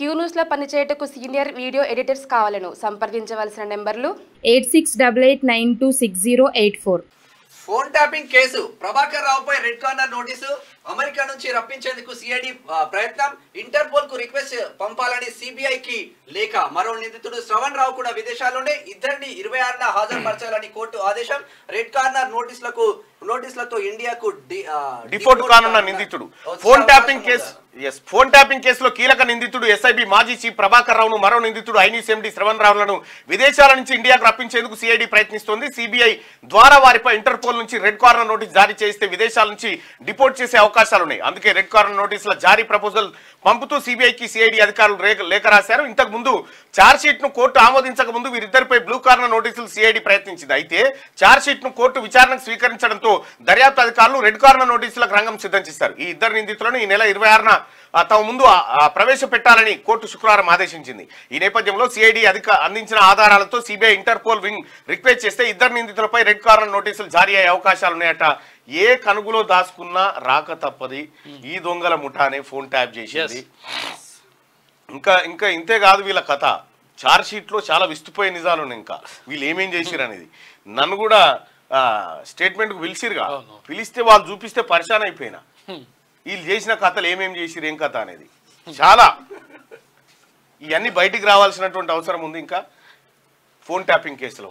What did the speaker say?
Queue news లో పనిచేయటకు senior video editors కావాలను సంప్రదించవలసిన నెంబర్లు 8688926084. ఫోన్ ట్యాపింగ్ కేసు ప్రభాకర్ రావుపై రెడ్ కార్నర్ నోటీసు అమెరికా నుంచి రప్పించేందుకు సిఐడి ప్రయత్నం ఇంటర్పోల్ కు రిక్వెస్ట్ పంపాలని సిబిఐకి లేఖ మరో నిందితుడు శ్రవణ్ రావు కూడా విదేశాల్లోనే ఇద్దరిని 26న హాజరుపరచాలని కోర్టు ఆదేశం రెడ్ కార్నర్ నోటీసులతో ఇండియాకు డిపోర్ట్ కానున్న నిందితుడు ఫోన్ ట్యాపింగ్ కేసులో కీలక నిందితుడు ఎస్ఐబి మాజీ చీఫ్ ప్రభాకర్ రావును మరో నిందితుడు ఐనీస్ ఎండి శ్రవణ్ రావులను విదేశాల నుంచి ఇండియాకు రప్పించేందుకు సిఐడి ప్రయత్నిస్తోంది. సిబిఐ ద్వారా వారిపై ఇంటర్పోల్ నుంచి రెడ్ కార్నర్ నోటీస్ జారీ చేస్తే విదేశాల నుంచి డిపోర్ట్ చేసే అవకాశాలున్నాయి. అందుకే రెడ్ కార్నర్ నోటీసుల జారీ ప్రపోజల్ పంపుతూ సిబిఐకి సిఐడి అధికారులు లేఖ రాశారు. ఇంతకు ముందు ఛార్జ్ షీట్ ను కోర్టు ఆమోదించక ముందు వీరిద్దరిపై బ్లూ కార్నర్ నోటీసులు సిఐడి ప్రయత్నించింది. అయితే ఛార్జ్ షీట్ ను కోర్టు విచారణకు స్వీకరించడంతో దర్యాప్తు అధికారులు రెడ్ కార్నర్ నోటీసులకు రంగం సిద్ధం చేశారు. ఈ ఇద్దరు నిందితులను ఈ నెల 26న తమ ముందు ప్రవేశపెట్టాలని కోర్టు శుక్రవారం ఆదేశించింది. ఈ నేపథ్యంలో సిఐడి అందించిన ఆధారాలతో సిబిఐ ఇంటర్పోల్ వింగ్ రిక్వెస్ట్ చేస్తే ఇద్దరు నిందితులపై రెడ్ కార్నర్ నోటీసులు జారీ అయ్యే అవకాశాలున్నాయట. ఏ కనుగులో దాచుకున్నా రాక తప్పది. ఈ దొంగల ముఠానే ఫోన్ ట్యాప్ చేసింది. ఇంకా ఇంతే కాదు వీళ్ళ కథ. ఛార్జ్ షీట్ లో చాలా విస్తుపోయే నిజాలు ఉన్నాయి. ఇంకా వీళ్ళు ఏమేం చేసిరు అనేది నన్ను కూడా స్టేట్మెంట్ కు పిలిచిరుగా, పిలిస్తే వాళ్ళు చూపిస్తే పరిశాన్ అయిపోయినా. వీళ్ళు చేసిన కథలు ఏమేమి చేసిరు ఏం కథ అనేది చాలా ఇవన్నీ బయటికి రావాల్సినటువంటి అవసరం ఉంది ఇంకా ఫోన్ ట్యాపింగ్ కేసులో.